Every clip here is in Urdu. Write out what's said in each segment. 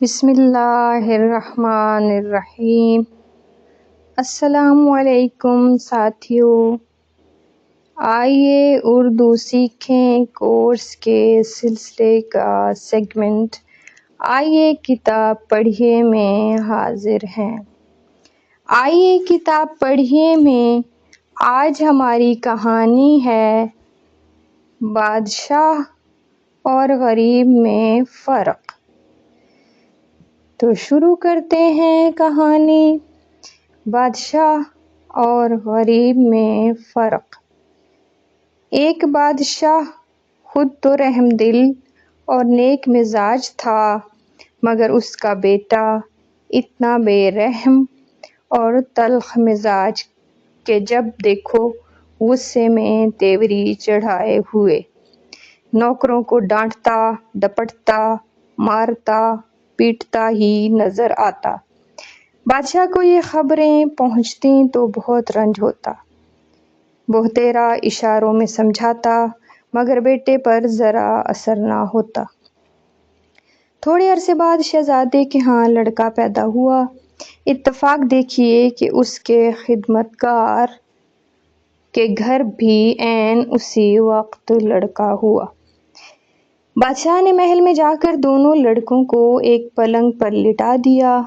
بسم اللہ الرحمن الرحیم۔ السلام علیکم ساتھیو، آئیے اردو سیکھیں کورس کے سلسلے کا سیگمنٹ آئیے کتاب پڑھیے میں حاضر ہیں۔ آئیے کتاب پڑھیے میں آج ہماری کہانی ہے بادشاہ اور غریب میں فرق۔ تو شروع کرتے ہیں کہانی بادشاہ اور غریب میں فرق۔ ایک بادشاہ خود تو رحم دل اور نیک مزاج تھا، مگر اس کا بیٹا اتنا بے رحم اور تلخ مزاج کہ جب دیکھو غصے میں تیوری چڑھائے ہوئے، نوکروں کو ڈانٹتا ڈپٹتا مارتا پیٹتا ہی نظر آتا۔ بادشاہ کو یہ خبریں پہنچتیں تو بہت رنج ہوتا، بہتیرا اشاروں میں سمجھاتا، مگر بیٹے پر ذرا اثر نہ ہوتا۔ تھوڑے عرصے بعد شہزادے کے ہاں لڑکا پیدا ہوا۔ اتفاق دیکھیے کہ اس کے خدمتگار کے گھر بھی عین اسی وقت لڑکا ہوا۔ بادشاہ نے محل میں جا کر دونوں لڑکوں کو ایک پلنگ پر لٹا دیا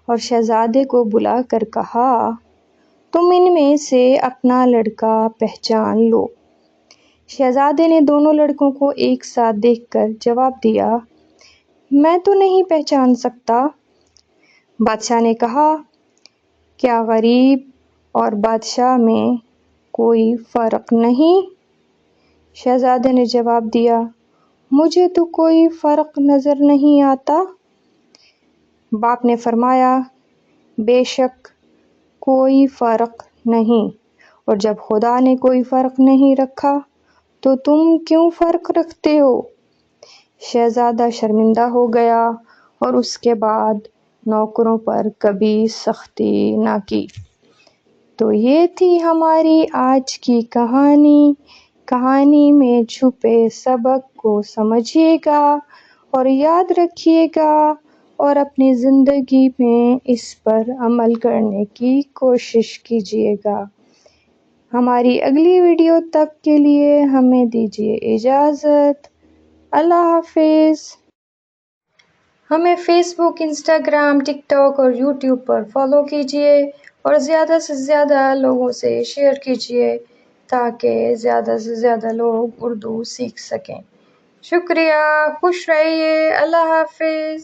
اور شہزادے کو بلا کر کہا، تم ان میں سے اپنا لڑکا پہچان لو۔ شہزادے نے دونوں لڑکوں کو ایک ساتھ دیکھ کر جواب دیا، میں تو نہیں پہچان سکتا۔ بادشاہ نے کہا، کیا غریب اور بادشاہ میں کوئی فرق نہیں؟ شہزادے نے جواب دیا، مجھے تو کوئی فرق نظر نہیں آتا۔ باپ نے فرمایا، بے شک کوئی فرق نہیں، اور جب خدا نے کوئی فرق نہیں رکھا تو تم کیوں فرق رکھتے ہو؟ شہزادہ شرمندہ ہو گیا اور اس کے بعد نوکروں پر کبھی سختی نہ کی۔ تو یہ تھی ہماری آج کی کہانی۔ کہانی میں چھپے سبق کو سمجھیے گا اور یاد رکھیے گا اور اپنی زندگی میں اس پر عمل کرنے کی کوشش کیجیے گا۔ ہماری اگلی ویڈیو تک کے لیے ہمیں دیجیے اجازت۔ اللہ حافظ۔ ہمیں فیس بک، انسٹاگرام، ٹک ٹاک اور یوٹیوب پر فالو کیجیے اور زیادہ سے زیادہ لوگوں سے شیئر کیجیے تاکہ زیادہ سے زیادہ لوگ اردو سیکھ سکیں۔ شکریہ، خوش رہیے، اللہ حافظ۔